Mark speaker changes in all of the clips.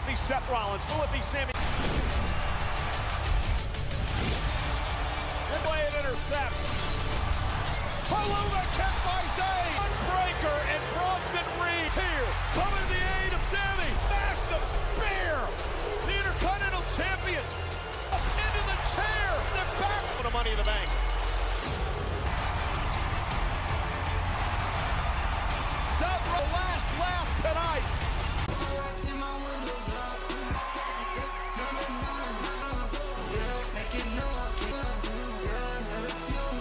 Speaker 1: be Seth Rollins? Will it be Sami? Play and intercept. Paluma kept by Zayn. Unbreaker and Bronson Reed here. Coming to the aid of Sami. Massive spear. The Intercontinental Champion. Up into the chair. The back for the Money in the Bank. Seth, the last laugh tonight.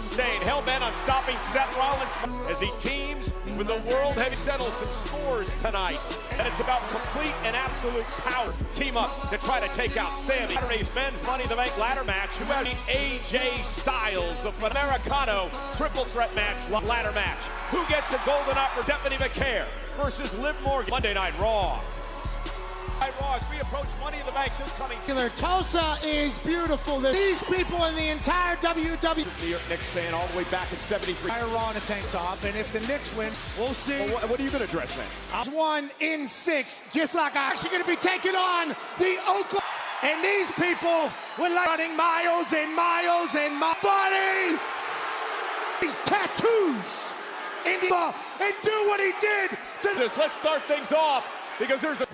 Speaker 1: Staying hell-bent on stopping Seth Rollins as he teams with the World Heavy settles some scores tonight. And it's about complete and absolute power. Team up to try to take out Sami. Saturday's men's Money in the Bank ladder match. Who has AJ Styles, the Americano triple threat match, ladder match. Who gets a golden up for Deputy McCare versus Liv Morgan. Monday Night Raw. Raw as we approach Money in the Bank this coming.
Speaker 2: Tulsa is beautiful. These people in the entire WWE.
Speaker 1: New York Knicks fan all the way back in '73.
Speaker 2: Raw in a tank top, and if the Knicks wins, we'll see.
Speaker 1: Well, what are you going to address, man?
Speaker 2: 1 in 6, just like I'm actually going to be taking on the Oakland. And these people were like running miles and miles and my body. These tattoos in the and do what he did to
Speaker 1: this. Let's start things off because there's a.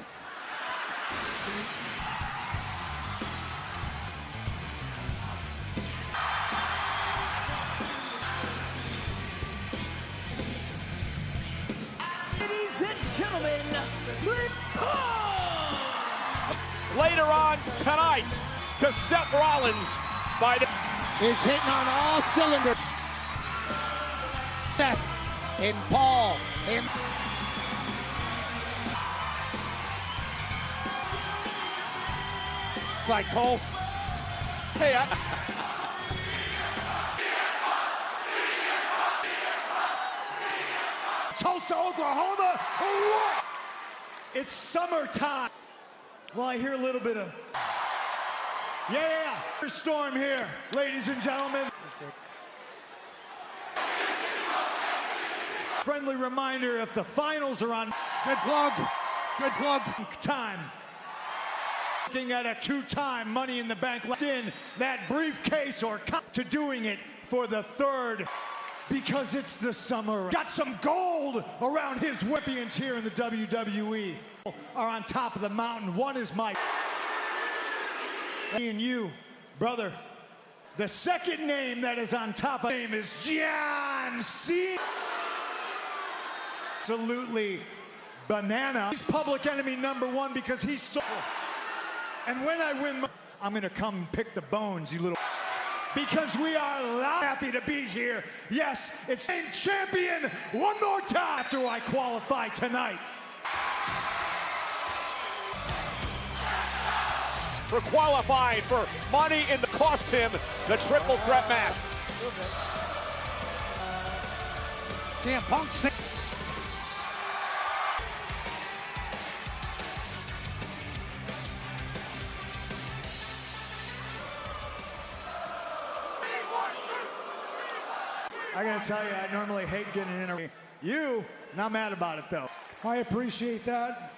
Speaker 1: Later on tonight to Seth Rollins by the
Speaker 2: is hitting on all cylinders. Seth and Paul and like Cole.
Speaker 1: Hey,
Speaker 3: Tulsa, Oklahoma. Oh, it's summertime. Well, I hear a little bit of storm here, ladies and gentlemen. Friendly reminder: if the finals are on,
Speaker 2: good plug,
Speaker 3: time. Looking at a 2-time Money in the Bank left in that briefcase or to doing it for the third. Because it's the summer. Got some gold around his champions here in the WWE. Are on top of the mountain. One is Mike. Me and you, brother. The second name that is on top of him is John C. Absolutely banana. He's public enemy #1 because he's so. And when I win, I'm going to come and pick the bones, you little. Because we are happy to be here. Yes, it's champion one more time after I qualify tonight.
Speaker 1: For qualifying for Money in the cost him the triple threat match.
Speaker 2: CM Punk.
Speaker 3: I gotta tell you, I normally hate getting an interview. You, not mad about it though.
Speaker 4: I appreciate that.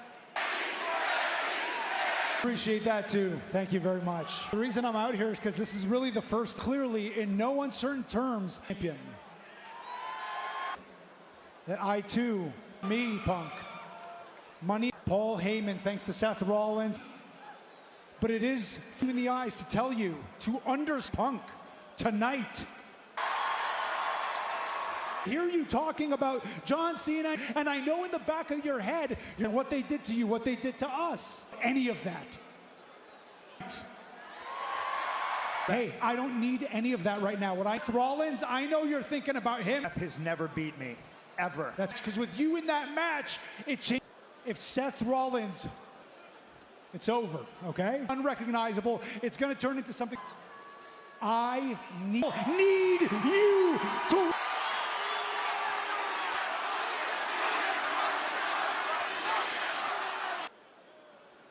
Speaker 4: Appreciate that too. Thank you very much. The reason I'm out here is because this is really the first, clearly, in no uncertain terms, champion. That I too, me, Punk, Money, Paul Heyman, thanks to Seth Rollins. But it is in the eyes to tell you to understand Punk tonight. Hear you talking about John Cena, and I know in the back of your head, you know, what they did to you, what they did to us, any of that. Hey, I don't need any of that right now. What Rollins, I know you're thinking about him.
Speaker 3: Seth has never beat me, ever.
Speaker 4: That's because with you in that match, it changed. If Seth Rollins, it's over, okay? Unrecognizable, it's gonna turn into something. I need you to.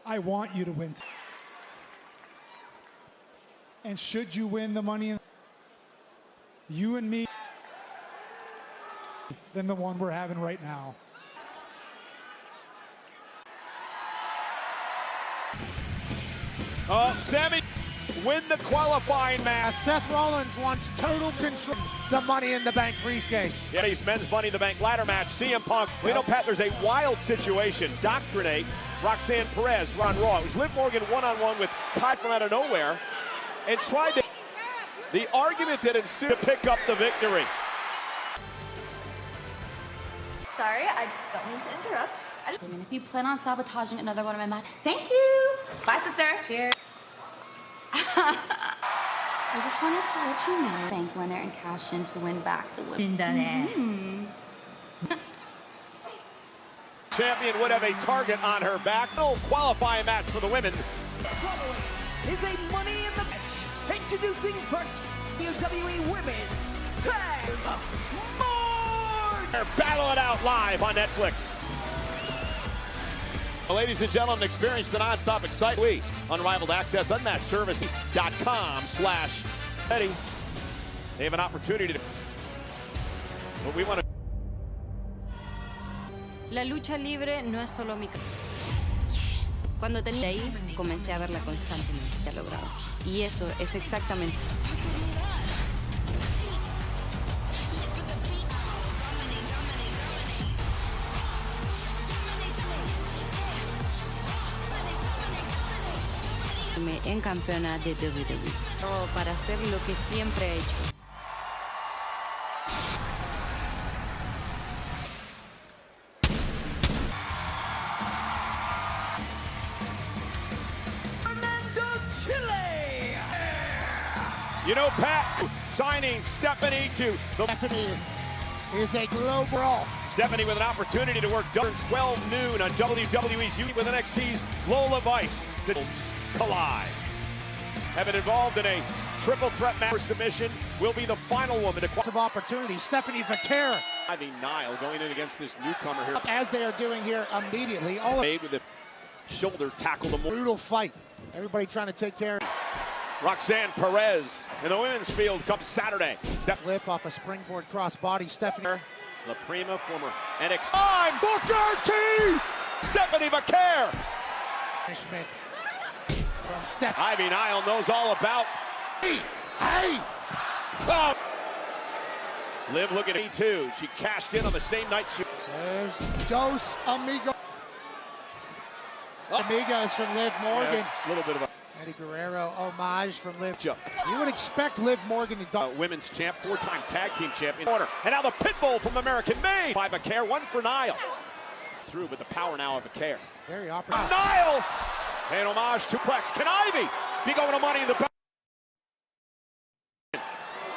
Speaker 4: I want you to win. And should you win the money, you and me, than the one we're having right now.
Speaker 1: Sammy win the qualifying match.
Speaker 2: Seth Rollins wants total control of the Money in the Bank briefcase.
Speaker 1: Yeah, he's men's Money in the Bank ladder match. CM Punk. We know, Pat, there's a wild situation. Doctrinate Roxanne Perez on Raw. It was Liv Morgan one-on-one with Kai from out of nowhere and tried to... The argument that ensued to pick up the victory.
Speaker 5: Sorry, I don't mean to interrupt. And if you plan on sabotaging another one of my matches, thank you. Bye, sister. Cheers. I just wanted to let you know, bank winner and cash in to win back the win.
Speaker 1: Champion would have a target on her back. No qualifying match for the women.
Speaker 6: Following is a Money in the Match. Introducing first, WWE Women's Tag Board.
Speaker 1: They're battling out live on Netflix. Ladies and gentlemen, experience the non-stop excitement. Unrivaled access, unmatched service.com/ready. They have an opportunity to... But we want to...
Speaker 7: La lucha libre no es solo mi... Cuando tenía ahí, comencé a verla constantemente. Se ha logrado. Y eso es exactamente... en campeona de WWE. Para hacer lo que siempre he hecho.
Speaker 1: You know, Pat, signing Stephanie to the...
Speaker 2: Stephanie is a global.
Speaker 1: Stephanie with an opportunity to work 12 noon on WWE's Unit with NXT's Lola Vice. The collide. Have been involved in a triple threat match. Submission will be the final woman to...
Speaker 2: Of opportunity, Stephanie Vaquer.
Speaker 1: Ivy Nile going in against this newcomer here.
Speaker 2: As they are doing here immediately. All
Speaker 1: made with the shoulder tackle. The
Speaker 2: brutal fight. Everybody trying to take care of it.
Speaker 1: Roxanne Perez in the women's field comes Saturday.
Speaker 2: Flip off a springboard crossbody. Stephanie.
Speaker 1: La Prima, former NXT. I'm Booker T! Stephanie Vaquer.
Speaker 2: Punishment from Steph.
Speaker 1: Ivy Nile knows all about.
Speaker 2: Hey!
Speaker 1: Oh. Liv looking at E2. She cashed in on the same night she...
Speaker 2: There's Dos Amigos. Amigos from Liv Morgan.
Speaker 1: Yeah, a little bit of a...
Speaker 2: Eddie Guerrero homage from Liv. You would expect Liv Morgan to...
Speaker 1: women's champ, four-time tag team champion. And now the pit bull from American Made. By Vaquer, one for Nile. Through with the power now of Vaquer.
Speaker 2: Very opportune.
Speaker 1: Nile! Paying homage to Plex. Can Ivy be going to Money in the Bank?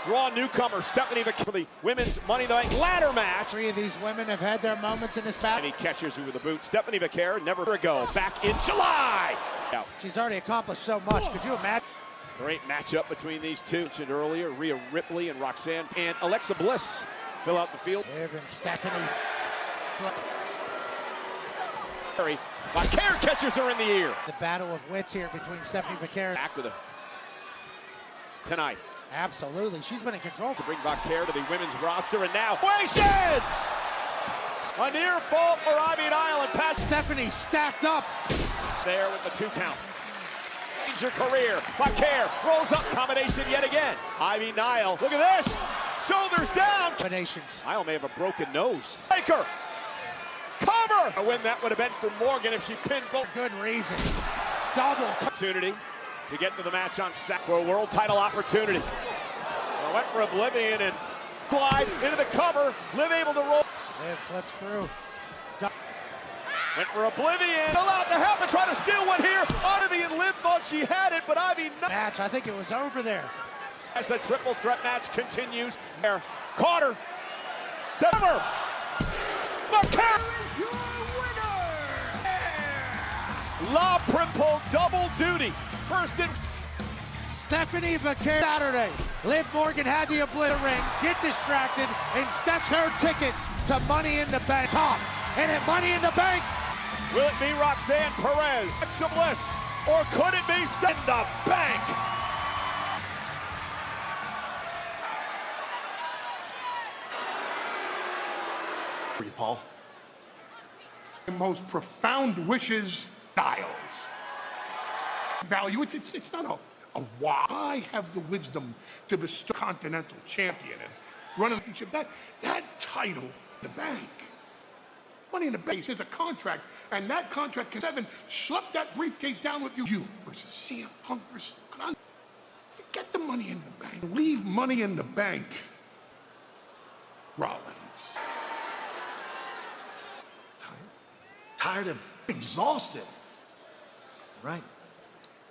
Speaker 1: Raw newcomer Stephanie Vaquer for the women's Money in the Bank ladder match.
Speaker 2: Three of these women have had their moments in this battle.
Speaker 1: And he catches her with a boot. Stephanie Vaquer, never ago, back in July.
Speaker 2: She's already accomplished so much. Could you imagine?
Speaker 1: Great matchup between these two. Mentioned earlier, Rhea Ripley and Roxanne and Alexa Bliss fill out the field.
Speaker 2: Liv and Stephanie.
Speaker 1: Vaquer catches her in the ear.
Speaker 2: The battle of wits here between Stephanie Vaquer.
Speaker 1: Back with a tonight.
Speaker 2: Absolutely. She's been in control.
Speaker 1: To bring Vaquer to the women's roster, and now Wayson! A near fall for Ivy Nile and Pat.
Speaker 2: Stephanie stacked up.
Speaker 1: There with the 2 count. Change your career. Vaquer rolls up combination yet again. Ivy Nile. Look at this. Shoulders down.
Speaker 2: Combinations.
Speaker 1: Nile may have a broken nose. Baker. Cover. A win that would have been for Morgan if she pinned both.
Speaker 2: Good reason. Double.
Speaker 1: Opportunity to get to the match on Saturday for a world title opportunity. Well, went for Oblivion and slide into the cover. Liv able to roll.
Speaker 2: Liv flips through.
Speaker 1: Went for Oblivion. Allowed to help and try to steal one here. Oblivion Liv thought she had it, but Ivy
Speaker 2: match. I think it was over there.
Speaker 1: As the triple threat match continues, there. Carter. Sever. Vaquer is your winner. La Primple double duty. First in.
Speaker 2: Stephanie Vaquer Saturday. Liv Morgan had the Oblivion ring, get distracted, and snatch her ticket to Money in the Bank. Top. And at Money in the Bank.
Speaker 1: Will it be Roxanne Perez, Alexa Bliss, or could it be in the Bank?
Speaker 8: For you, Paul. The most profound wishes, Styles.
Speaker 9: value. It's not a why. I have the wisdom to bestow Continental Champion and run a championship. That title, the bank. Money in the Bank is a contract, and that contract can schlepp that briefcase down with you. You versus CM Punk versus Conor. Forget the Money in the Bank. Leave Money in the Bank. Rollins.
Speaker 8: Tired of exhausted. Right.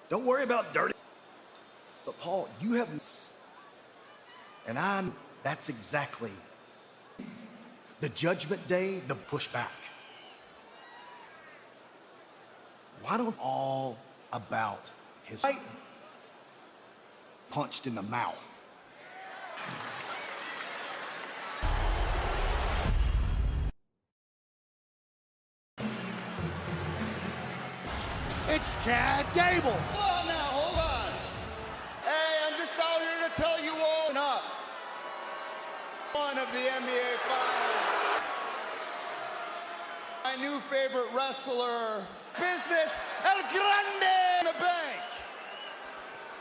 Speaker 8: Don't worry about dirty. But Paul, you have, and that's exactly the Judgment Day, the pushback. Why don't all about his punched in the mouth?
Speaker 2: It's Chad Gable.
Speaker 10: Hold on now, hold on. Hey, I'm just out here to tell you all up. One of the NBA Finals. My new favorite wrestler, business, El Grande in the bank.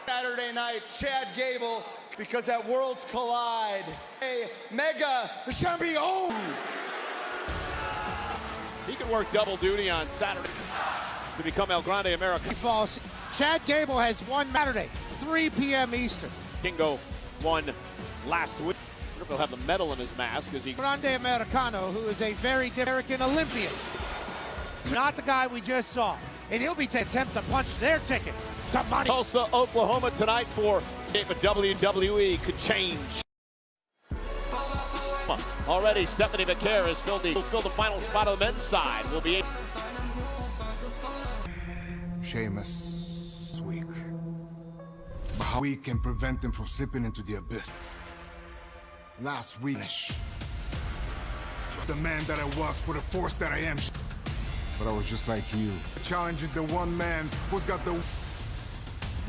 Speaker 10: Saturday night, Chad Gable, because at Worlds Collide, a mega champion.
Speaker 1: He can work double duty on Saturday to become El Grande America.
Speaker 2: False. Chad Gable has won Saturday, 3 p.m. Eastern.
Speaker 1: Kingo won last week. He'll have the medal in his mask as he...
Speaker 2: Grande Americano, who is a very American Olympian. Not the guy we just saw. And he'll be to attempt to punch their ticket to money.
Speaker 1: Tulsa, Oklahoma tonight for WWE could change. Already, Stephanie McCare has filled the final spot on the men's side. Will be
Speaker 11: Sheamus is weak. But how we can prevent him from slipping into the abyss? Last week, the man that I was for the force that I am. But I was just like you, challenging the one man who's got the...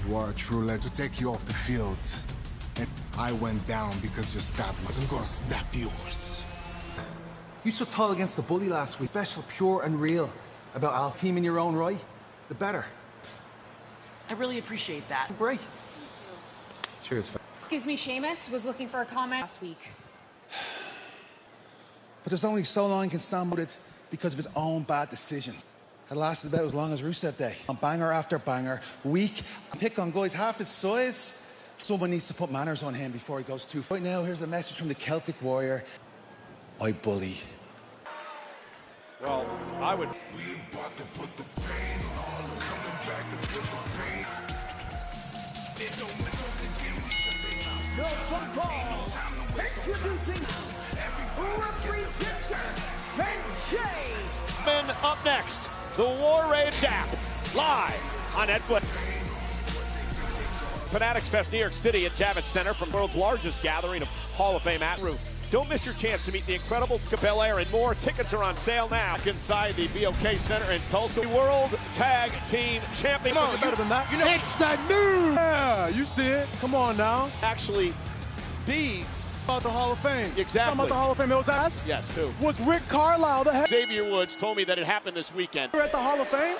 Speaker 11: You are a true lead to take you off the field. And I went down because you stabbed me. I'm gonna snap yours.
Speaker 12: You stood tall against the bully last week. Special, pure and real. About our team in your own right, the better.
Speaker 13: I really appreciate that.
Speaker 12: Great. Cheers.
Speaker 14: Excuse me, Sheamus was looking for a comment last week.
Speaker 12: But there's only so long he can stand with it because of his own bad decisions. It lasted about as long as Rusev Day. Banger after banger, weak. Pick on guys half his size. Someone needs to put manners on him before he goes too far. Right now, here's a message from the Celtic Warrior. I bully.
Speaker 1: Well, I would...
Speaker 6: Introducing representer
Speaker 1: Men up next, the War Rage app, live on Netflix. Fanatics Fest New York City at Javits Center from the world's largest gathering of Hall of Fame at Roof. Don't miss your chance to meet the incredible Belair and more. Tickets are on sale now. Inside the BOK Center in Tulsa. World Tag Team Champion.
Speaker 15: Come on, better than that.
Speaker 2: You know, it's the news.
Speaker 15: Yeah, you see it. Come on now.
Speaker 1: Actually, be
Speaker 15: about the Hall of Fame.
Speaker 1: Exactly.
Speaker 15: Talking about the Hall of Fame. It was us.
Speaker 1: Yes, who?
Speaker 15: Was Rick Carlisle the head?
Speaker 1: Xavier Woods told me that it happened this weekend.
Speaker 15: You're at the Hall of Fame?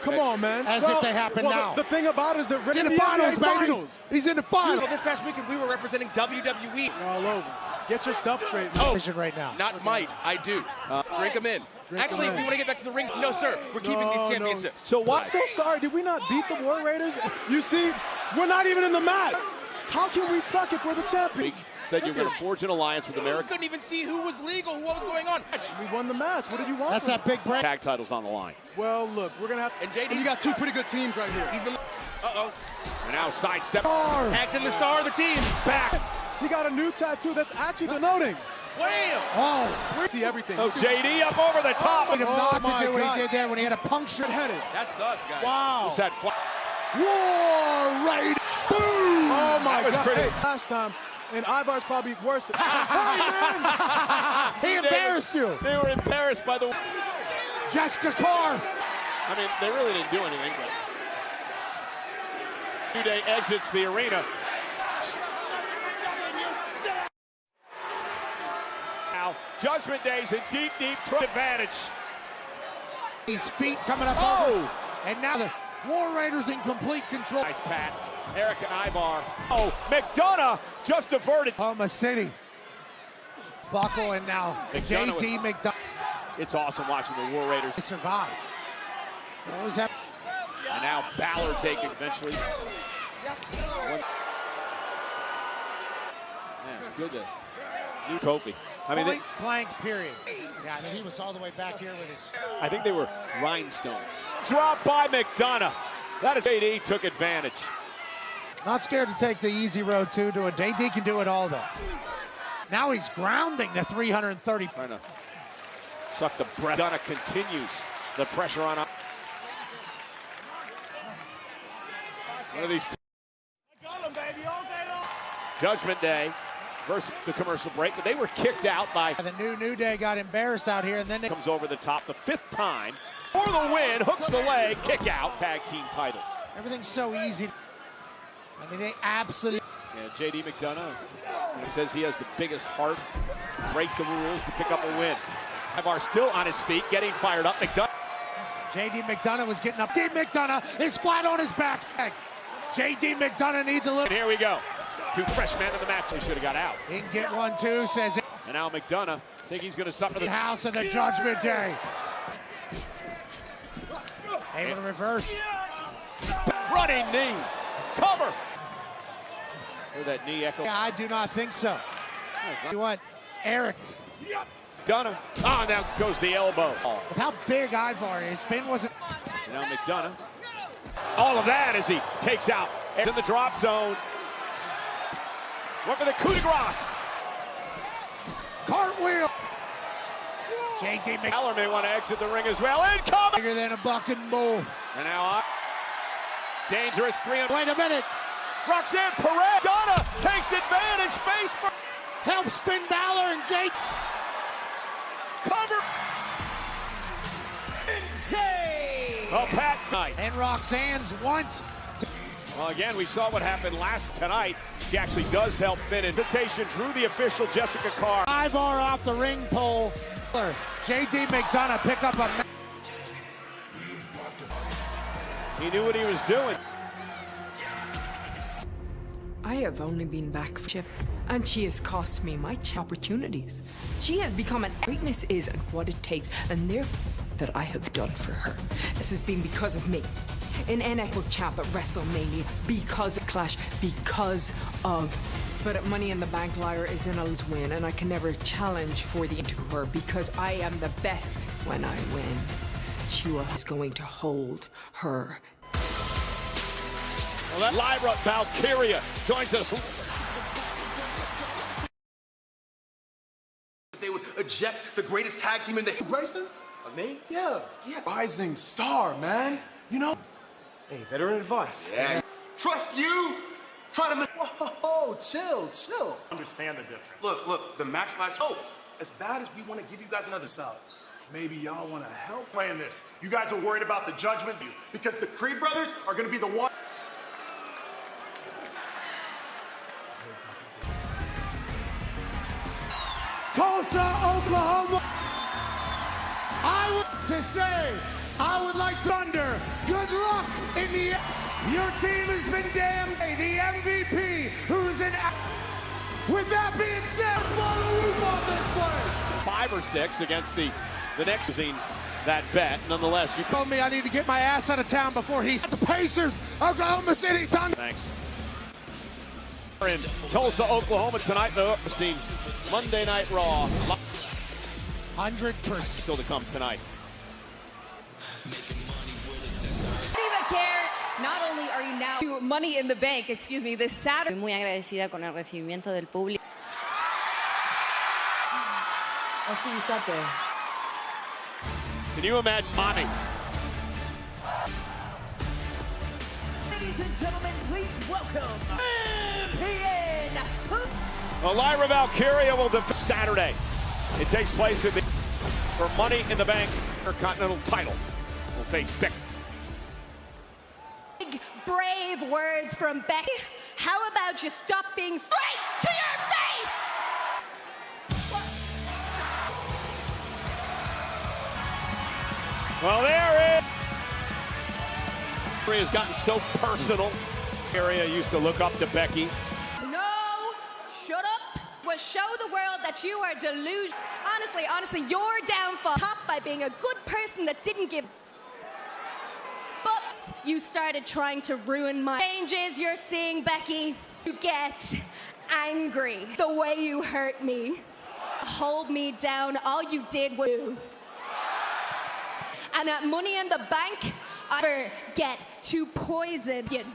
Speaker 15: Come on, man.
Speaker 2: As if they happen now.
Speaker 15: The thing about it is that Rick
Speaker 2: He's in the finals, baby.
Speaker 15: Finals.
Speaker 2: He's in the finals.
Speaker 10: Well, this past weekend, we were representing WWE.
Speaker 15: You're all over. Get your stuff straight.
Speaker 2: Oh, right now.
Speaker 10: Not might, I do. Drink them in. Actually, if you want to get back to the ring, no, sir. We're keeping these championships.
Speaker 1: So what?
Speaker 15: I'm so sorry. Did we not beat the War Raiders? You see, we're not even in the match. How can we suck if we're the champion?
Speaker 1: Said you were going to forge an alliance with America.
Speaker 10: We couldn't even see who was legal, what was going on.
Speaker 15: We won the match. What did you want?
Speaker 2: That's that big break.
Speaker 1: Tag titles on the line.
Speaker 15: Well, look, we're going to have...
Speaker 10: And JD,
Speaker 15: you got two pretty good teams right here.
Speaker 10: He's been... Uh-oh.
Speaker 1: And now sidestep.
Speaker 10: Tags in the star of the team.
Speaker 1: Back.
Speaker 15: He got a new tattoo that's actually denoting.
Speaker 10: Wham!
Speaker 2: Oh.
Speaker 15: We see everything.
Speaker 1: Oh, JD up over the top.
Speaker 2: Not to do what he did there when he had a punctured
Speaker 15: headed.
Speaker 10: That sucks, guys.
Speaker 15: Wow.
Speaker 1: Who's that
Speaker 2: War Raid. Boom.
Speaker 15: Oh, my
Speaker 1: was
Speaker 15: God.
Speaker 1: pretty.
Speaker 15: Hey, last time, and Ivar's probably worse than...
Speaker 2: He embarrassed you.
Speaker 1: They were embarrassed by the...
Speaker 2: Jessica Carr.
Speaker 1: I mean, they really didn't do anything, but... New Day exits the arena. Now, Judgment Day's in deep, deep trouble. Advantage.
Speaker 2: His feet coming up over. And now War Raiders in complete control.
Speaker 1: Nice pat. Eric and Ivar. Oh, McDonough just averted.
Speaker 2: Oklahoma City. Buckle and now JD McDonough.
Speaker 1: It's awesome watching the War Raiders
Speaker 2: survive. What was that?
Speaker 1: And now Balor taking eventually. Man, it's good to new Kofi. I mean,
Speaker 2: Point blank period. Yeah, I mean, he was all the way back here with his.
Speaker 1: I think they were rhinestones. Dropped by McDonough. That is JD took advantage.
Speaker 2: Not scared to take the easy road too. To a JD can do it all though. Now he's grounding the 330.
Speaker 1: Trying to suck the breath. McDonough continues the pressure on. One of these. Judgment Day versus the commercial break, but they were kicked out by.
Speaker 2: The New Day got embarrassed out here, and then
Speaker 1: comes over the top the 5th time for the win. Hooks the leg, kick out, tag team titles.
Speaker 2: Everything's so easy. I mean, they absolutely.
Speaker 1: Yeah, JD McDonough says he has the biggest heart, break the rules to pick up a win. Ivar still on his feet, getting fired up.
Speaker 2: JD McDonough was getting up. JD McDonough is flat on his back. JD McDonough needs a little.
Speaker 1: And here we go. 2 fresh men in the match. They should have got out.
Speaker 2: He can get 1, 2, says it.
Speaker 1: And now McDonough think he's going to suffer the
Speaker 2: house of the Judgment Day. Able to reverse.
Speaker 1: Running knee. Cover. Hear that knee echo?
Speaker 2: Yeah, I do not think so. You want Eric?
Speaker 1: McDonough. Oh, now goes the elbow.
Speaker 2: With how big Ivar is, his spin wasn't.
Speaker 1: And now McDonough. All of that as he takes out in the drop zone. Went for the coup de grace.
Speaker 2: Cartwheel. JD
Speaker 1: McDonough may want to exit the ring as well. Incoming.
Speaker 2: Bigger than a bucking bull.
Speaker 1: And now dangerous 3.
Speaker 2: Wait a minute.
Speaker 1: Roxanne Perez. McDonough takes advantage. Face for.
Speaker 2: Helps Finn Balor and Jake.
Speaker 1: Cover. Oh, Pat Knight.
Speaker 2: And Roxanne's once.
Speaker 1: Well, again, we saw what happened last tonight. She actually does help Finn. Invitation drew the official Jessica Carr.
Speaker 2: Ivar off the ring pole. JD McDonough pick up a.
Speaker 1: He knew what he was doing.
Speaker 16: I have only been back for Chip, and she has cost me my opportunities. She has become an greatness is and what it takes, and therefore that I have done for her. This has been because of me. An NXT champ at WrestleMania, because of Clash, because of. But at Money in the Bank, Lyra is in a lose win, and I can never challenge for the to her because I am the best when I win. She is going to hold her.
Speaker 1: Well, Lyra Valkyria joins us.
Speaker 17: They would eject the greatest tag team in the Grayson? Of me? Yeah. Rising star, man. You know? Hey, veteran advice. Yeah. Trust you. Try to. Whoa, chill.
Speaker 18: Understand the difference.
Speaker 17: Look. The match last. Oh, as bad as we want to give you guys another shot, maybe y'all want to help
Speaker 18: playing this. You guys are worried about the judgment because the Creed brothers are going to be the one.
Speaker 2: Tulsa, Oklahoma. I would like thunder. Good luck in the. Your team has been damned. The MVP, who's in. With that being said, on this play.
Speaker 1: 5 or 6 against the next scene. That bet, nonetheless. You
Speaker 2: told me I need to get my ass out of town before he's the Pacers, Oklahoma City Thunder.
Speaker 1: Thanks. We're in Tulsa, Oklahoma tonight. The team Monday Night Raw.
Speaker 2: 100%.
Speaker 1: Still to come tonight.
Speaker 14: Not only are you now Money in the Bank, excuse me, this Saturday.
Speaker 7: Muy agradecida con el recibimiento del público.
Speaker 16: I'll see you Saturday.
Speaker 1: Can you imagine mommy?
Speaker 6: Ladies and gentlemen, please welcome champion.
Speaker 1: Well, Lyra Valkyria will defend Saturday. It takes place for Money in the Bank Intercontinental title. Will face Becky.
Speaker 5: Brave words from Becky. How about you stop being straight to your face?
Speaker 1: Well, there is referee has gotten so personal. Area used to look up to Becky.
Speaker 14: No, shut up. Well, show the world that you are delusional. Honestly, your downfall topped by being a good person that didn't give. But you started trying to ruin my changes you're seeing, Becky. You get angry the way you hurt me. Hold me down, all you did was you. And at Money in the Bank, I never get to poison you.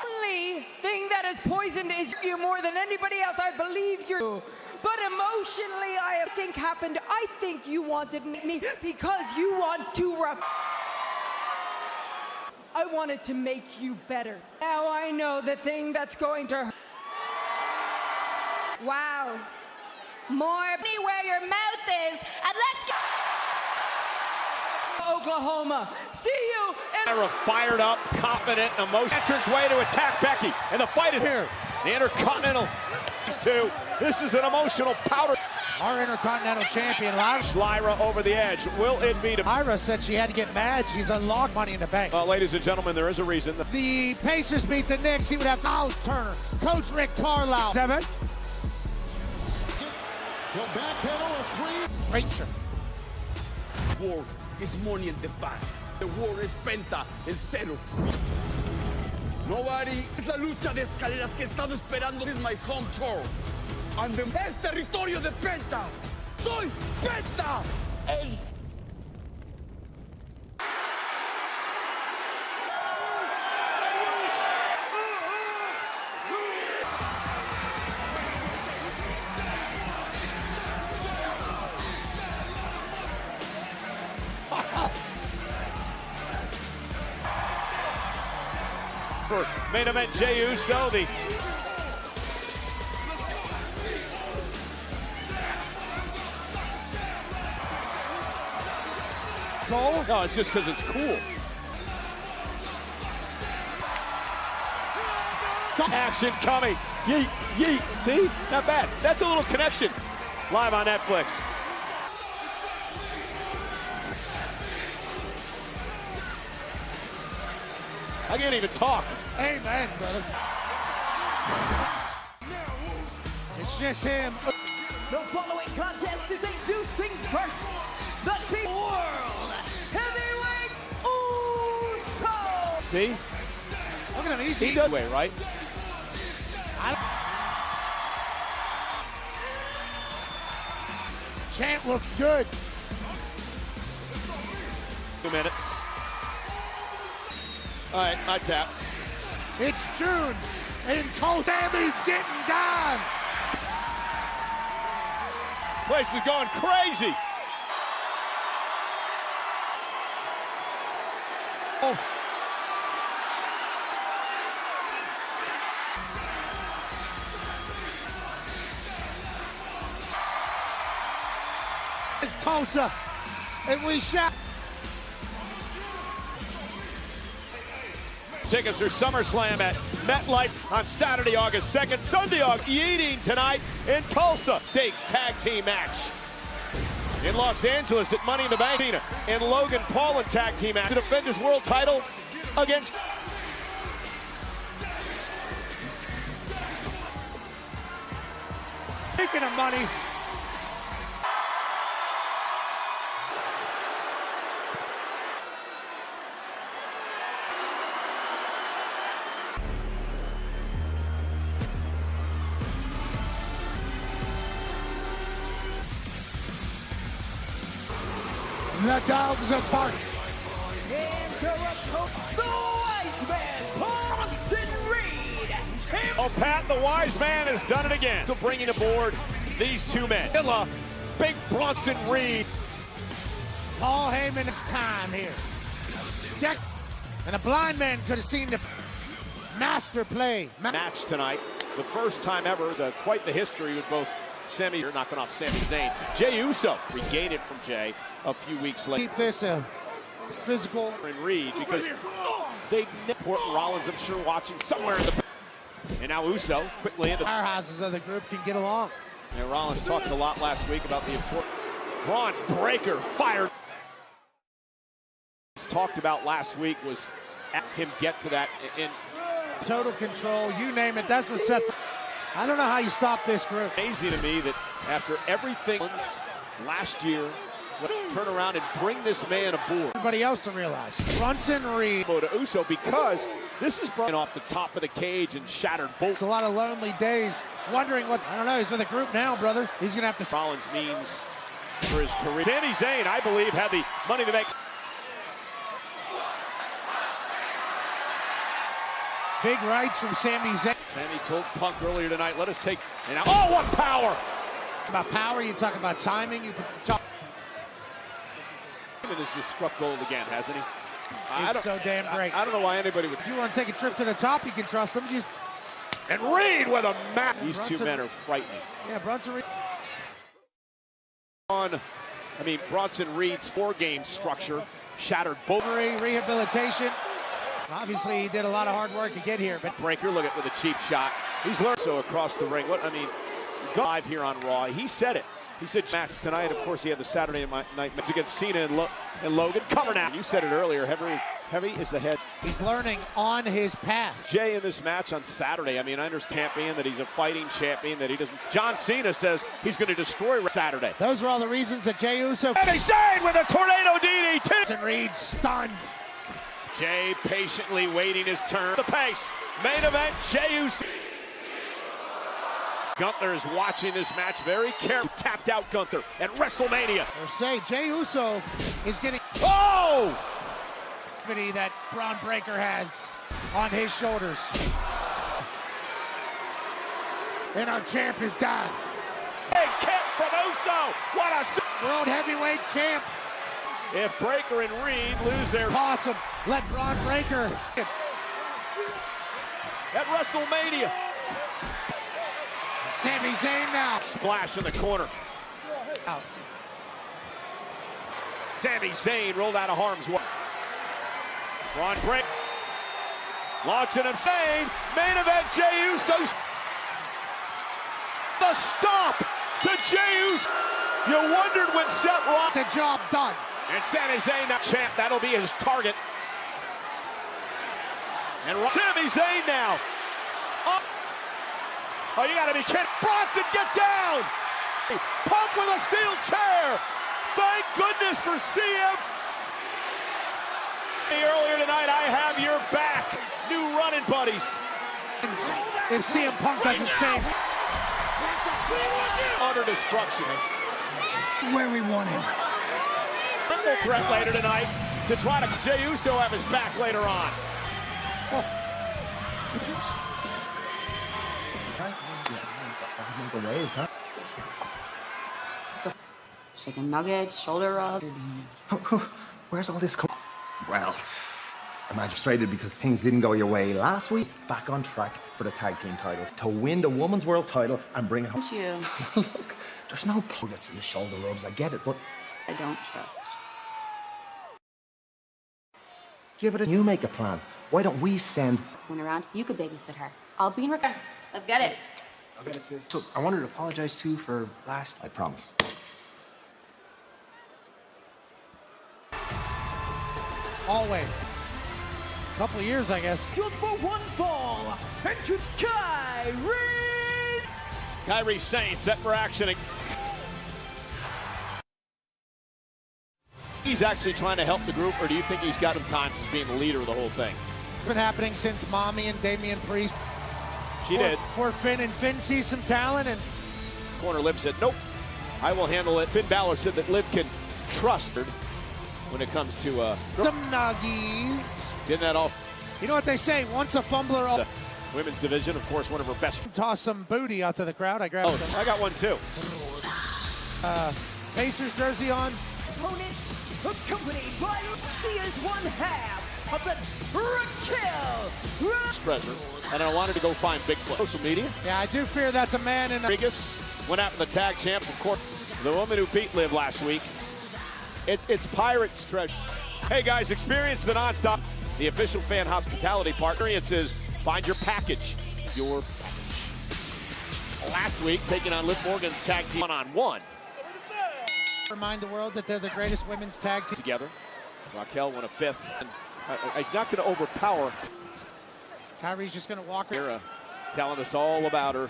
Speaker 16: Only thing that has poisoned is you more than anybody else. I believe you. But emotionally, I think happened. I think you wanted me because you want to I wanted to make you better. Now I know the thing that's going to hurt.
Speaker 14: Wow. More where your mouth is, and let's go.
Speaker 16: Oklahoma. See you in
Speaker 1: Ira fired up, confident, emotional. Entrance way to attack Becky, and the fight is here. The Intercontinental This is an emotional powder.
Speaker 2: Our Intercontinental Champion,
Speaker 1: Lyra over the edge. Will it be to...
Speaker 2: Ira said she had to get mad. She's unlocked Money in the Bank.
Speaker 1: Ladies and gentlemen, there is a reason.
Speaker 2: The Pacers beat the Knicks. He would have Miles Turner, Coach Rick Carlisle. 7.
Speaker 3: He'll backpedal a free.
Speaker 2: Rachel.
Speaker 19: War is Money in the Bank. The war is Penta, el cero. Nobody. Es la lucha de escaleras que he estado esperando. This is my home tour. And es territorio de Penta. Soy Penta. El...
Speaker 1: Main event, Jey Uso, the...
Speaker 2: Goal?
Speaker 1: No, it's just because it's cool. Action coming. Yeet, yeet. See? Not bad. That's a little connection. Live on Netflix. I can't even talk.
Speaker 2: Amen, brother. It's just him.
Speaker 6: The following contest is introducing first the Team World Heavyweight Uso.
Speaker 1: See?
Speaker 2: Look at him. He's
Speaker 1: he does way, right?
Speaker 2: Champ looks good.
Speaker 1: 2 minutes. All right, I tap.
Speaker 2: It's June in Tulsa. Sammy's getting down.
Speaker 1: Place is going crazy.
Speaker 2: Oh. It's Tulsa, and we shout.
Speaker 1: Tickets for SummerSlam at MetLife on Saturday, August 2nd. Sunday, August Eating tonight in Tulsa. Stakes tag team match. In Los Angeles at Money in the Bank. And Logan Paul in tag team match to defend his world title against...
Speaker 2: Speaking of money. The dogs are barking.
Speaker 6: The Wise Man, Bronson Reed.
Speaker 1: Oh, Pat, the Wise Man has done it again. So bringing aboard these two men. Big Bronson Reed.
Speaker 2: Paul Heyman's time here. And a blind man could have seen the master play.
Speaker 1: Match tonight. The first time ever. Quite the history with both Sami knocking off Sami Zayn. Jey Uso regained it from Jey a few weeks later.
Speaker 2: Keep this physical.
Speaker 1: And Reed, because they Port Rollins, I'm sure, watching somewhere in the... And now Uso quickly into...
Speaker 2: Powerhouses of the group can get along.
Speaker 1: And Rollins talked a lot last week about the important... Braun Breaker fired. talked about last week was at him get to that in
Speaker 2: total control, you name it. That's what Seth. I don't know how you stop this group.
Speaker 1: Amazing to me that after everything last year, turn around and bring this man aboard.
Speaker 2: Everybody else to realize Bronson Reed
Speaker 1: to Uso, because this is brought off the top of the cage and shattered both.
Speaker 2: It's a lot of lonely days wondering what, I don't know, he's with a group now, brother. He's gonna have to.
Speaker 1: Rollins means for his career. Sami Zayn, I believe, had the money to make.
Speaker 2: Big rights from Sami Zayn.
Speaker 1: Sami told Punk earlier tonight, let us take, and now, oh, what power!
Speaker 2: About power, you talk about timing, you talk.
Speaker 1: Has just struck gold again, hasn't he?
Speaker 2: He's so damn great.
Speaker 1: I don't know why anybody would.
Speaker 2: If you want to take a trip to the top, you can trust him. Just
Speaker 1: and Reed with a map. These
Speaker 2: Bronson,
Speaker 1: two men are frightening.
Speaker 2: Yeah, Bronson Reed.
Speaker 1: Bronson Reed's 4-game structure shattered both.
Speaker 2: Rehabilitation. Obviously, he did a lot of hard work to get here. But
Speaker 1: Breaker, look at with a cheap shot. He's learned so across the ring. Live here on Raw. He said it. He said match tonight. Of course, he had the Saturday night match against Cena and Logan. Coming out. You said it earlier. Heavy is the head.
Speaker 2: He's learning on his path.
Speaker 1: Jay in this match on Saturday. I understand champion, that he's a fighting champion, that he doesn't. John Cena says he's going to destroy Saturday.
Speaker 2: Those are all the reasons that Jey Uso.
Speaker 1: Sami Zayn with a tornado DDT.
Speaker 2: And Reed stunned.
Speaker 1: Jay patiently waiting his turn. The pace. Main event. Jey Uso. Gunther is watching this match very carefully. Tapped out Gunther at WrestleMania.
Speaker 2: Or say Jey Uso is getting.
Speaker 1: Oh!
Speaker 2: That Braun Breaker has on his shoulders. And our champ is down.
Speaker 1: Big kick from Uso. What a
Speaker 2: world heavyweight champ.
Speaker 1: If Breaker and Reed lose their
Speaker 2: awesome, let Braun Breaker
Speaker 1: at WrestleMania.
Speaker 2: Sami Zayn now.
Speaker 1: Splash in the corner.
Speaker 2: Out.
Speaker 1: Sami Zayn rolled out of harm's way. Braun Breaker launching him. Zayn, main event, Jey Uso. The stomp to Jey Uso. You wondered when Seth Rollins.
Speaker 2: The job done.
Speaker 1: And Sami Zayn now champ. That'll be his target. And Sami Zayn now. Oh, you gotta be kidding. Bronson, get down! Punk with a steel chair. Thank goodness for CM. Earlier tonight, I have your back. New running buddies.
Speaker 2: If CM Punk doesn't save.
Speaker 1: Utter destruction.
Speaker 2: Where we want him.
Speaker 1: Triple threat later tonight to try to Jey Uso have his back later on.
Speaker 5: Chicken nuggets, shoulder rub.
Speaker 20: Where's all this Well, I'm frustrated because things didn't go your way last week. Back on track for the tag team titles. To win the women's world title and bring it home.
Speaker 5: Don't you?
Speaker 20: Look, there's no nuggets in the shoulder rubs. I get it, but
Speaker 5: I don't trust.
Speaker 20: give it a. You make a plan. Why don't we send?
Speaker 5: Around. You could babysit her. I'll be in regard. Let's get it.
Speaker 21: Okay, sis. So I wanted to apologize too for last.
Speaker 20: I promise.
Speaker 2: Always. Couple of years, I guess.
Speaker 6: Just for one ball, into Kairi.
Speaker 1: Kairi Sane set for action. He's actually trying to help the group, or do you think he's got him times as being the leader of the whole thing?
Speaker 2: It's been happening since Mommy and Damian Priest.
Speaker 1: She did.
Speaker 2: For Finn, and Finn sees some talent, and
Speaker 1: corner Liv said, nope, I will handle it. Finn Balor said that Liv can trust her when it comes to
Speaker 2: some nuggies.
Speaker 1: Didn't that all?
Speaker 2: You know what they say, once a fumbler.
Speaker 1: The women's division, of course, one of her best.
Speaker 2: Toss some booty out to the crowd. I grabbed some.
Speaker 1: I got one too.
Speaker 2: Pacers jersey on.
Speaker 6: Opponent accompanied by Lucia's one half of the Raquel.
Speaker 1: Treasure. And I wanted to go find Bigfoot. Social media.
Speaker 2: Yeah, I do fear that's a man in.
Speaker 1: Rodriguez went out in the tag champs, of course. The woman who beat Liv last week. It's Pirates treasure. Hey guys, experience the nonstop. The official fan hospitality partner. It says find your package. Your package. Last week, taking on Liv Morgan's tag team one-on-one.
Speaker 2: Remind the world that they're the greatest women's tag team
Speaker 1: together. Raquel won a 5th. I'm not going to overpower.
Speaker 2: Kyrie's just going to walk her.
Speaker 1: Telling us all about her.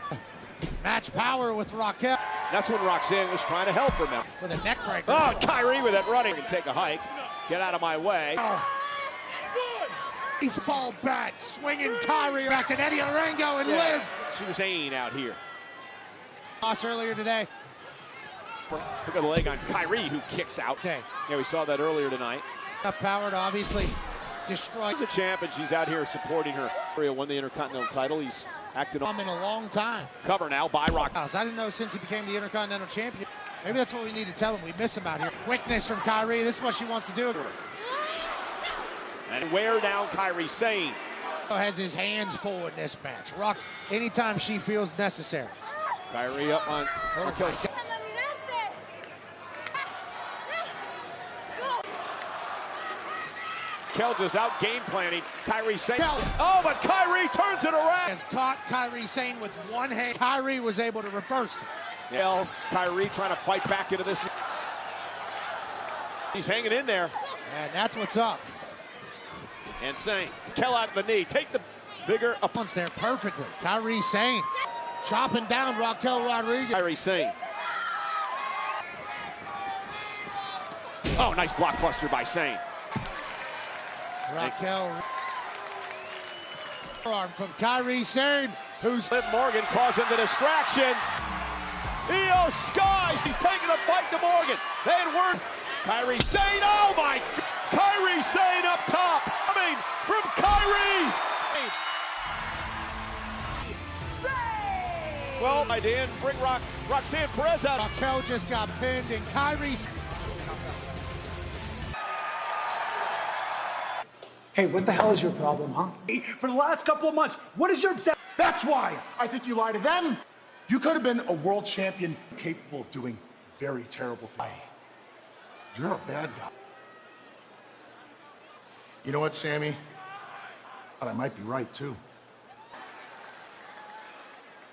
Speaker 2: Match power with Raquel.
Speaker 1: That's when Roxanne was trying to help her now.
Speaker 2: With a neck breaker.
Speaker 1: Oh, Kyrie with that running. Can take a hike. Get out of my way.
Speaker 2: Oh. Baseball bat swinging Kyrie back to Eddie Arango and live.
Speaker 1: She was Zane out here.
Speaker 2: Lost earlier today.
Speaker 1: Look at the leg on Kyrie who kicks out. Yeah, we saw that earlier tonight.
Speaker 2: Enough power to obviously destroy.
Speaker 1: She's a champ and she's out here supporting her. Mario won the Intercontinental title. He's acted on
Speaker 2: in a long time.
Speaker 1: Cover now by Rock.
Speaker 2: I didn't know since he became the Intercontinental Champion. Maybe that's what we need to tell him. We miss him out here. Quickness from Kyrie. This is what she wants to do.
Speaker 1: And wear down Kyrie Sane.
Speaker 2: Has his hands full in this match. Rock anytime she feels necessary.
Speaker 1: Kyrie up on Raquel. Raquel just out game planning. Kyrie Sane. Oh, but Kyrie turns it around.
Speaker 2: Has caught Kyrie Sane with one hand. Kyrie was able to reverse it.
Speaker 1: Yeah, Kyrie trying to fight back into this. He's hanging in there.
Speaker 2: And that's what's up.
Speaker 1: And Sane, Raquel out of the knee. Take the bigger
Speaker 2: opponents there perfectly. Kyrie Sane chopping down Raquel Rodriguez.
Speaker 1: Kyrie Sane. Oh, nice blockbuster by Sane.
Speaker 2: Raquel. Arm from Kyrie Sane, who's
Speaker 1: Liv Morgan causing the distraction. Io Sky, he's taking the fight to Morgan. They had word. Kyrie Sane, oh my God. Kyrie Sane up top, coming from Kyrie. Well, I did bring Roxanne Perez out.
Speaker 2: Raquel just got pinned and Kyrie.
Speaker 4: Hey, what the hell is your problem, huh?
Speaker 22: For the last couple of months, what is your obsession? That's why I think you lie to them. You could have been a world champion capable of doing very terrible things. You're a bad guy. You know what, Sammy? But I might be right, too.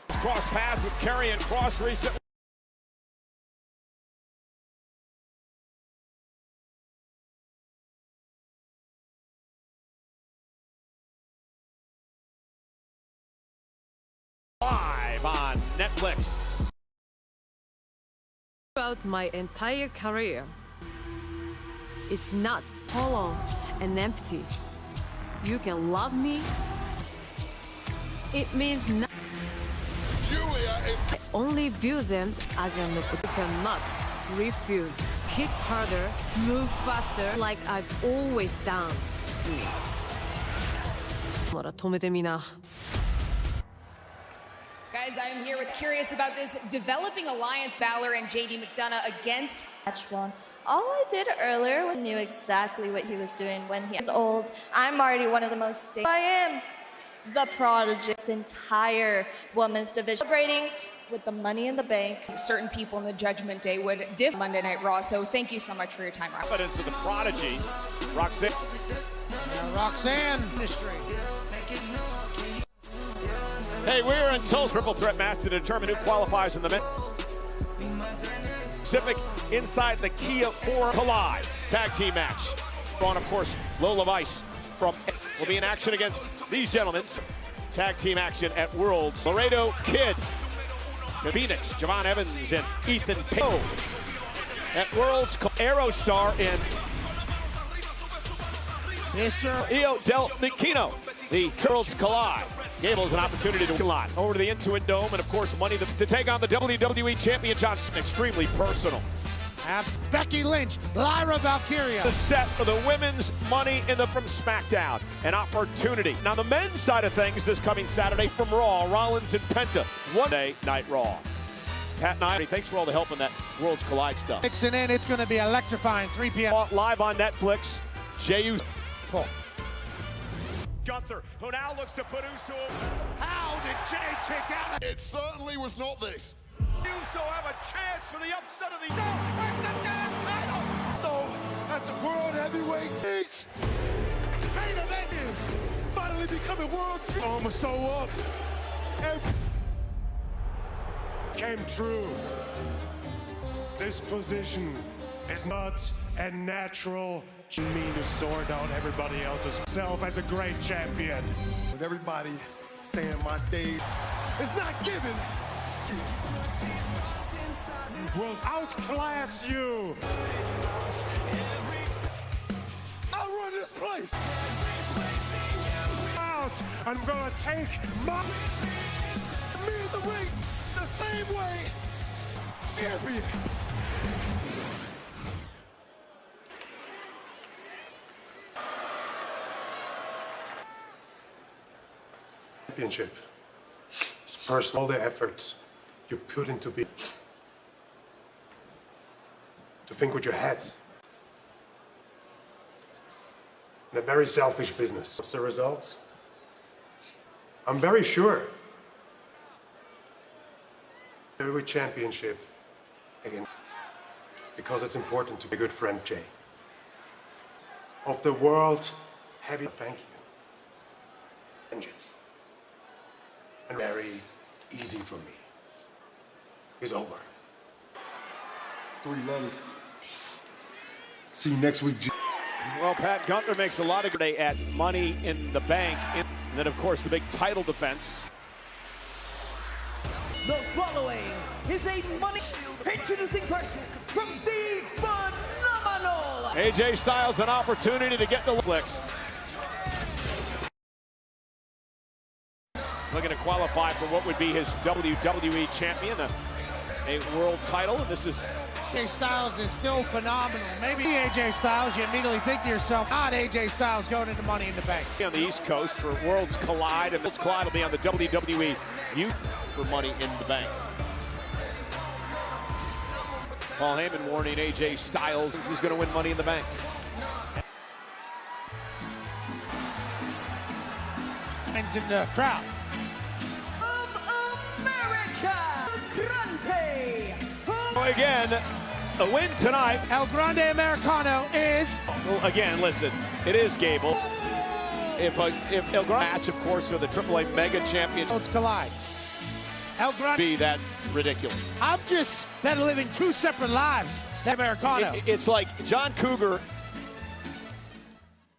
Speaker 1: Cross paths with Kerry and Cross recently. Live on Netflix.
Speaker 23: Throughout my entire career, it's not hollow and empty. You can love me. It means nothing.
Speaker 22: Julia is.
Speaker 23: I only view them as an opportunity. You cannot refuse. Hit harder, move faster, like I've always done.
Speaker 24: Guys, I am here with curious about this developing alliance. Balor and JD McDonough against
Speaker 5: Match one. All I did earlier was knew exactly what he was doing when he was old. I'm already one of the most. I am the prodigy. This entire women's division celebrating with the Money in the Bank.
Speaker 24: Certain people in the Judgment Day would diff Monday Night Raw. So thank you so much for your time, Rob.
Speaker 1: Evidence of the prodigy, Roxanne.
Speaker 2: Roxanne industry.
Speaker 1: Hey, we're until triple threat match to determine who qualifies in the men. Pacific inside the Kia 4 Collide tag team match. On, of course, Lola Vice from will be in action against these gentlemen. Tag team action at Worlds. Laredo Kid, Phoenix, Javon Evans, and Ethan Payne. At Worlds, Aerostar and
Speaker 2: Mr.
Speaker 1: Io Del Niquino. The Worlds Collide. Gable's an opportunity to lot over to the Intuit Dome, and of course, money to take on the WWE Champion John Cena. Extremely personal.
Speaker 2: Becky Lynch, Lyra Valkyria.
Speaker 1: The set for the women's Money in the from SmackDown, an opportunity. Now the men's side of things this coming Saturday from Raw, Rollins and Penta, one day Night Raw. Pat and I, thanks for all the help on that Worlds Collide stuff.
Speaker 2: Mixing in, it's going to be electrifying. 3 p.m.
Speaker 1: Live on Netflix. J.U.
Speaker 2: Cool.
Speaker 1: Gunther, who now looks to put Uso.
Speaker 2: How did Jay kick out?
Speaker 22: It certainly was not this.
Speaker 1: Uso have a chance for the upset of the.
Speaker 22: So, where's the damn title? So, as the world heavyweight chief, main event finally becoming world champion. I'ma show up.
Speaker 25: Came true. This position is not
Speaker 3: and natural. Me to sort out everybody else's self as a great champion.
Speaker 22: With everybody saying my day is not given.
Speaker 3: Will outclass you.
Speaker 22: I'll run this place.
Speaker 3: Out. I'm gonna take my
Speaker 22: me in the ring the same way. Champion.
Speaker 8: Championship. It's personal, the efforts you put into being. To think with your head. In a very selfish business. What's the result? I'm very sure. Heavyweight championship again. Because it's important to be a good friend, Jay. Of the world heavy. Thank you. Vengeance. And very easy for me. Is over.
Speaker 22: 3 letters. See you next week.
Speaker 1: Well, Pat Gunther makes a lot of today at Money in the Bank. And then, of course, the big title defense.
Speaker 6: The following is a money introducing first from the phenomenal
Speaker 1: AJ Styles, an opportunity to get the flicks. Looking to qualify for what would be his WWE champion, a world title, and this is...
Speaker 2: AJ Styles is still phenomenal. Maybe AJ Styles, you immediately think to yourself, not AJ Styles going into Money in the Bank.
Speaker 1: On the East Coast for Worlds Collide, and Worlds Collide will be on the WWE Youth for Money in the Bank. Paul Heyman warning AJ Styles he's going to win Money in the Bank.
Speaker 2: Fans in the crowd.
Speaker 1: Again, a win tonight.
Speaker 2: El Grande Americano is...
Speaker 1: Well, again, listen, it is Gable. If El Grande match, of course, for the AAA Mega Champion.
Speaker 2: Let's collide. El Grande...
Speaker 1: Be that ridiculous.
Speaker 2: I'm just that living 2 separate lives. That Americano.
Speaker 1: It's like John Cougar.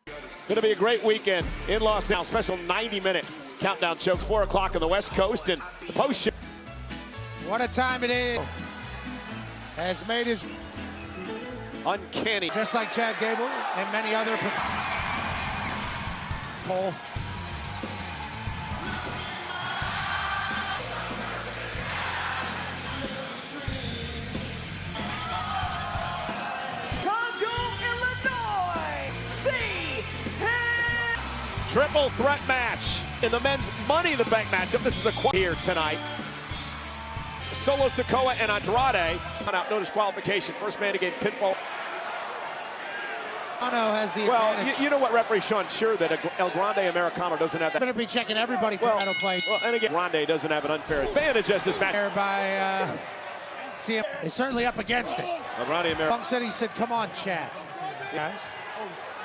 Speaker 1: Going to be a great weekend in Los Angeles. Special 90-minute countdown show, 4 o'clock on the West Coast, and the post show.
Speaker 2: What a time it is. Has made his
Speaker 1: uncanny,
Speaker 2: just like Chad Gable and many other. Cole.
Speaker 6: Chicago, Illinois,
Speaker 1: triple threat match in the men's Money in the Bank matchup. This is a here tonight. Solo Sikoa and Andrade. No disqualification. First man to get pinfall.
Speaker 2: Has the
Speaker 1: advantage. You know what, referee Sean? Sure that El Grande Americano doesn't have that.
Speaker 2: Better be checking everybody for metal plates.
Speaker 1: Well, and again, Grande doesn't have an unfair advantage as this match.
Speaker 2: By CM is certainly up against it.
Speaker 1: El Grande Americano.
Speaker 2: Punk said he said, "Come on, Chad." Guys.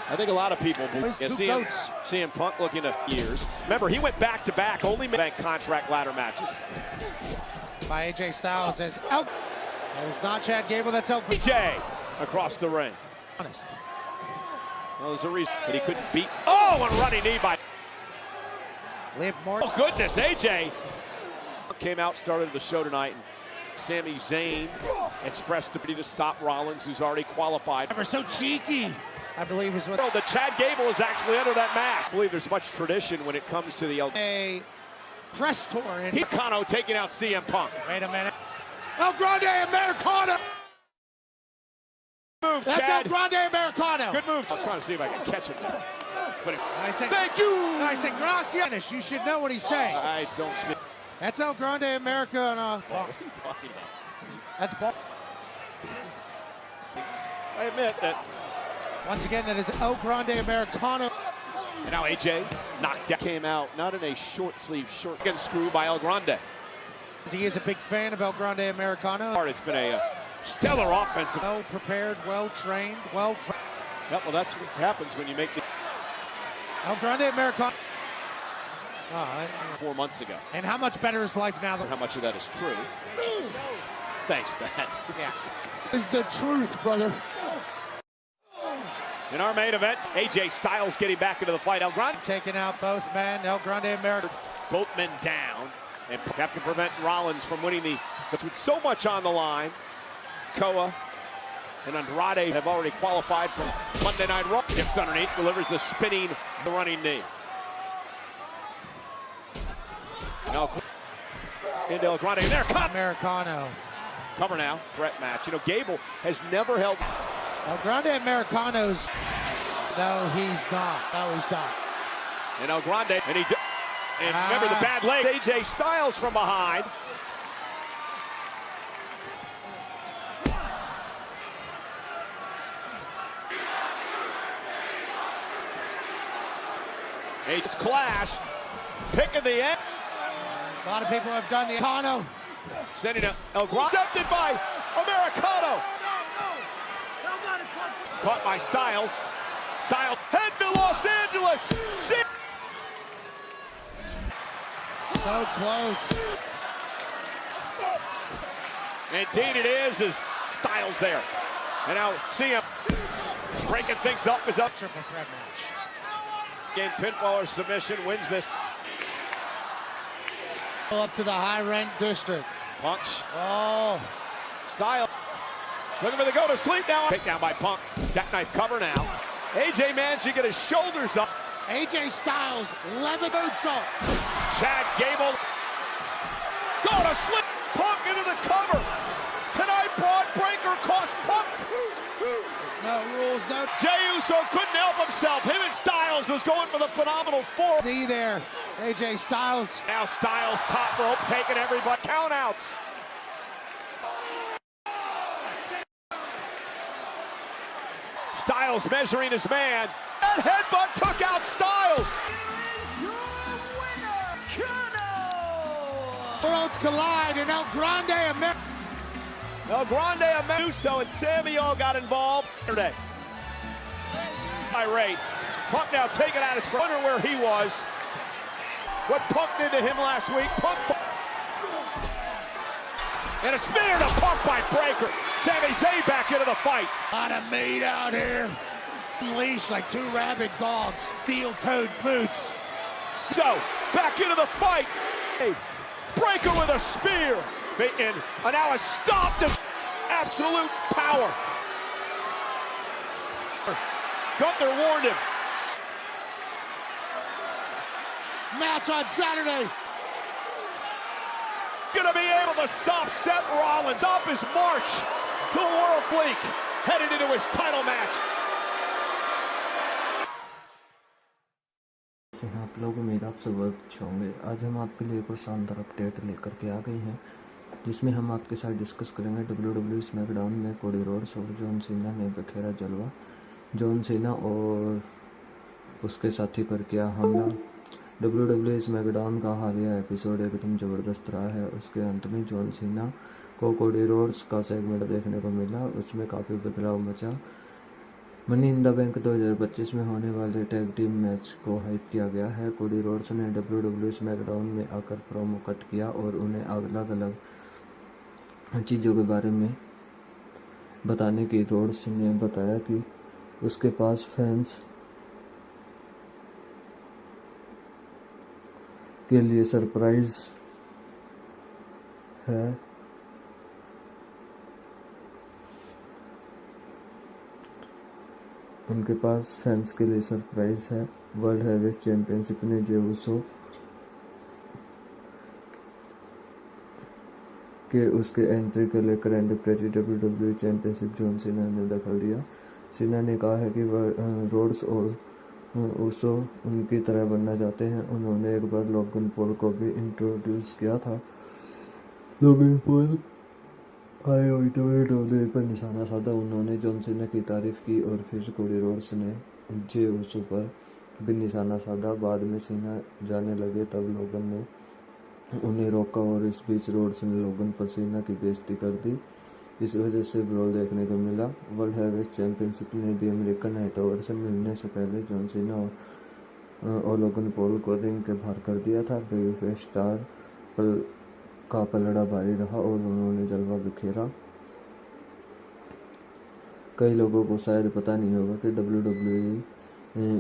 Speaker 1: I think a lot of people CM Punk looking at years. Remember, he went back-to-back, only bank contract ladder matches.
Speaker 2: By AJ Styles as out. That is not Chad Gable, that's El
Speaker 1: AJ across the ring.
Speaker 2: Honest.
Speaker 1: Well, there's a reason that he couldn't beat. Oh, and a running knee by
Speaker 2: Liv Morgan.
Speaker 1: Oh, goodness, AJ came out, started the show tonight, and Sami Zayn expressed ability to stop Rollins, who's already qualified.
Speaker 2: Ever so cheeky, I believe is what.
Speaker 1: The Chad Gable is actually under that mask. I believe there's much tradition when it comes to the
Speaker 2: a press tour.
Speaker 1: Americano taking out CM Punk.
Speaker 2: Wait a minute. El Grande Americano.
Speaker 1: Move,
Speaker 2: That's
Speaker 1: Chad.
Speaker 2: El Grande Americano.
Speaker 1: Good move. I was trying to see if I can catch him. But
Speaker 2: I said,
Speaker 1: thank you.
Speaker 2: I said, gracias. You should know what he's saying.
Speaker 1: I don't speak.
Speaker 2: That's El Grande Americano.
Speaker 1: What are you talking about?
Speaker 2: That's ball.
Speaker 1: I admit that.
Speaker 2: Once again, that is El Grande Americano.
Speaker 1: And now AJ knocked out. Came out not in a short sleeve shirt. Again, screw by El Grande.
Speaker 2: He is a big fan of El Grande Americano.
Speaker 1: It's been a stellar offensive.
Speaker 2: Well prepared, well trained, well.
Speaker 1: Yep, well, that's what happens when you make the.
Speaker 2: El Grande Americano.
Speaker 1: 4 months ago.
Speaker 2: And how much better is life now?
Speaker 1: How much of that is true? Thanks, Matt.
Speaker 2: Yeah. Is the truth, brother.
Speaker 1: In our main event, AJ Styles getting back into the fight. El Grande
Speaker 2: taking out both men. El Grande America.
Speaker 1: Both men down and have to prevent Rollins from winning the. But with so much on the line, Koa and Andrade have already qualified for Monday Night Raw. Gets underneath, delivers the spinning, the running knee. Into El Grande, and there comes
Speaker 2: Americano.
Speaker 1: Cover now, threat match. You know, Gable has never held.
Speaker 2: El Grande Americanos. No, he's not. No, he's not.
Speaker 1: And El Grande, and remember the bad leg. AJ Styles from behind. It's clash. Pick of the end.
Speaker 2: A lot of people have done the Americano.
Speaker 1: Sending El Grande. Accepted by Americano. Caught by Styles. Styles head to Los Angeles.
Speaker 2: So close.
Speaker 1: Indeed it is Styles there. And now see him breaking things up. Is up.
Speaker 2: Triple threat match.
Speaker 1: Gain pinfall or submission, wins this.
Speaker 2: Up to the high rank district.
Speaker 1: Punch.
Speaker 2: Oh.
Speaker 1: Styles. Looking for the go to sleep now. Takedown by Punk. Jackknife cover now. AJ managed to get his shoulders up.
Speaker 2: AJ Styles, levied moonsault.
Speaker 1: Chad Gable. Go to slip. Punk into the cover. Tonight, Broad Breaker cost Punk.
Speaker 2: No rules, no.
Speaker 1: Jey Uso couldn't help himself. Him and Styles was going for the phenomenal four.
Speaker 2: Knee there. AJ Styles.
Speaker 1: Now Styles top rope taking everybody. Countouts. Styles measuring his man. That headbutt took out Styles.
Speaker 2: Worlds collide and El Grande America.
Speaker 1: El Grande Uso and Sammy all got involved today. Irate. Punk now taking out his front. Wonder where he was. What Punk did to him last week. Punk. And a spear to Punk by Breaker. Sami Zayn back into the fight.
Speaker 2: A lot of meat out here. Unleashed like two rabid dogs. Steel-toed boots.
Speaker 1: So, back into the fight. Hey, Breaker with a spear. And now a stop to absolute power. Gunther warned him.
Speaker 2: Match on Saturday.
Speaker 1: Gonna be able to stop Seth Rollins. Up his march to the World League. Headed into his title match.
Speaker 9: आप लोग उम्मीद आप सब अच्छे होंगे। आज हम आपके लिए एक और शानदार अपडेट लेकर के आ गए हैं, जिसमें हम आपके साथ डिस्कस करेंगे WWE स्मैकडाउन में कोडी रोड्स और जॉन सीना ने बखेरा जलवा। जॉन सीना और उसके साथी पर किया हमला। WWE स्मैकडाउन का हालिया एपिसोड एकदम ज़बरदस्त रहा है। उसके अंत में जॉन सीना को कोडी रोड्स का सेगमेंट देखने को मिला। उसमें काफ़ी बदलाव मचा। मनी इन द बैंक 2025 में होने वाले टैग टीम मैच को हाइप किया गया है। कोडी रोड्स ने WWE स्मैकडाउन में आकर प्रोमो कट किया और उन्हें अलग अलग चीज़ों के बारे में बताने की रोड्स ने बताया कि उसके पास फैंस के लिए सरप्राइज है। उनके पास फैंस के लिए सरप्राइज है। वर्ल्ड हैवीवेट चैंपियनशिप ने जे उसो के उसके एंट्री के लिए current pretty WWE championship John Cena ने दखल दिया। सीना ने कहा है कि रोड्स और उसो उनकी तरह बनना चाहते हैं। उन्होंने एक बार लोगन पॉल को भी इंट्रोड्यूस किया था। लोगन पॉल आए हुई WWE पर निशाना साधा। उन्होंने जॉन सीना की तारीफ की और फिर कोडी रोड्स ने जे उसो पर भी निशाना साधा। बाद में सीना जाने लगे तब लोगन ने उन्हें रोका और इस बीच रोड्स ने लोगन पर सीना की बेइज्जती कर दी। इस वजह से ब्रॉल देखने को मिला। वर्ल्ड हैवीवेट चैंपियनशिप ने दी अमेरिकन नाइट ओवर से मिलने से पहले जॉन सीना और लोगन पॉल को रिंग के बाहर कर दिया था। बेबीफेस स्टार का पलड़ा भारी रहा और उन्होंने जलवा बिखेरा। कई लोगों को शायद पता नहीं होगा कि WWE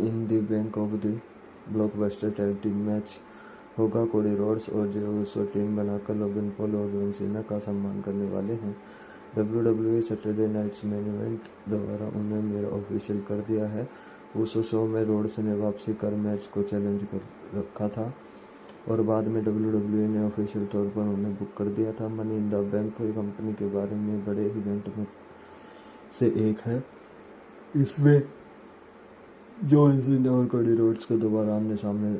Speaker 9: in the bank of the blockbuster tag team match होगा। कोडी रोड्स और जे उसो टीम बनाकर लोगन पॉल और जॉन सीना का सम्मान करने वाले हैं। WWE Saturday Night's Main Event द्वारा उन्हें मेरा ऑफिशियल कर दिया है। उस शो में रोड्स ने वापसी कर मैच को चैलेंज कर रखा था और बाद में WWE ने ऑफिशियल तौर पर उन्हें बुक कर दिया था। Money in the bank company के बारे में बड़े इवेंट में से एक है। इसमें जॉन सीना और कोडी रोड्स को दोबारा आमने सामने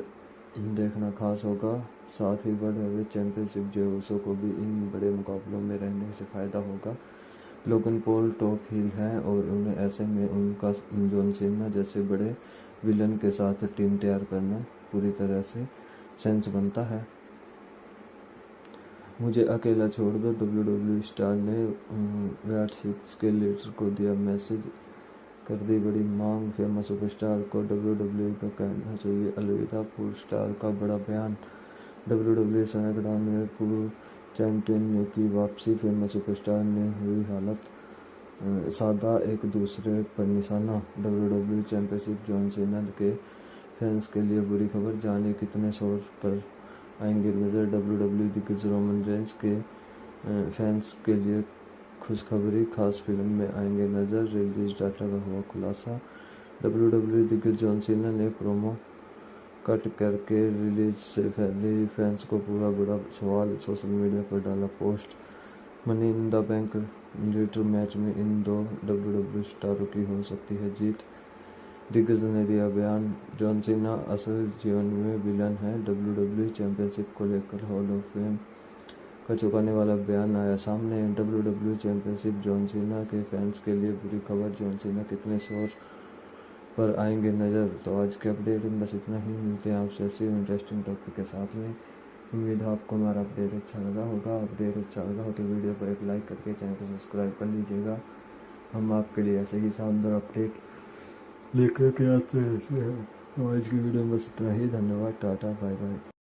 Speaker 9: देखना खास होगा। साथ ही वर्ल्ड हेवीवेट चैंपियनशिप जे उसो को भी इन बड़े मुकाबलों में रहने से फ़ायदा होगा। लोगन पॉल टॉप हील है और उन्हें ऐसे में उनका जॉन सीना जैसे बड़े विलन के साथ टीम तैयार करना पूरी तरह से सेंस बनता है। मुझे अकेला छोड़ दो, WWE स्टार ने वैट सिक्स के लीडर को दिया मैसेज, कर दी बड़ी मांग। फेमस सुपरस्टार को WWE का कहना चाहिए अलविदा। पूर्व स्टार का बड़ा बयान। WWE स्मैकडाउन में पूर्व चैंपियन की वापसी। फेमस सुपरस्टार ने हुई हालत सादा, एक दूसरे पर निशाना। WWE चैंपियनशिप जॉन सीना के फैंस के लिए बुरी खबर, जाने कितने शोर पर आएंगे नजर। WWE दिग्गज रोमन रेंज के फैंस के लिए खुशखबरी, खास फिल्म में आएंगे नजर। रिलीज डाटा का हुआ खुलासा। WWE दिग्गज जॉन सीना ने प्रोमो कट करके रिलीज से पहले फैंस को पूरा बड़ा सवाल सोशल मीडिया पर डाला post. Money in the bank leader match में इन दो WWE स्टारों की हो सकती है जीत। दिग्गज ने दिया बयान, जॉन सीना असल जीवन में विलन है। WWE चैंपियनशिप को लेकर हॉल ऑफ फेम का चौंकाने वाला बयान आया सामने। WWE चैंपियनशिप जॉन सीना के फैंस के लिए बुरी खबर, जॉन सीना कितने शोर पर आएंगे नज़र। तो आज के अपडेट में बस इतना ही। मिलते हैं आपसे ऐसे इंटरेस्टिंग टॉपिक के साथ में। उम्मीद है आपको हमारा अपडेट अच्छा लगा होगा। अपडेट अच्छा लगा हो तो वीडियो पर एक लाइक करके चैनल को सब्सक्राइब कर लीजिएगा। हम आपके लिए ऐसे ही शानदार अपडेट लेकर के आते हैं। आज की वीडियो में बस इतना ही। धन्यवाद, टाटा, बाय बाय।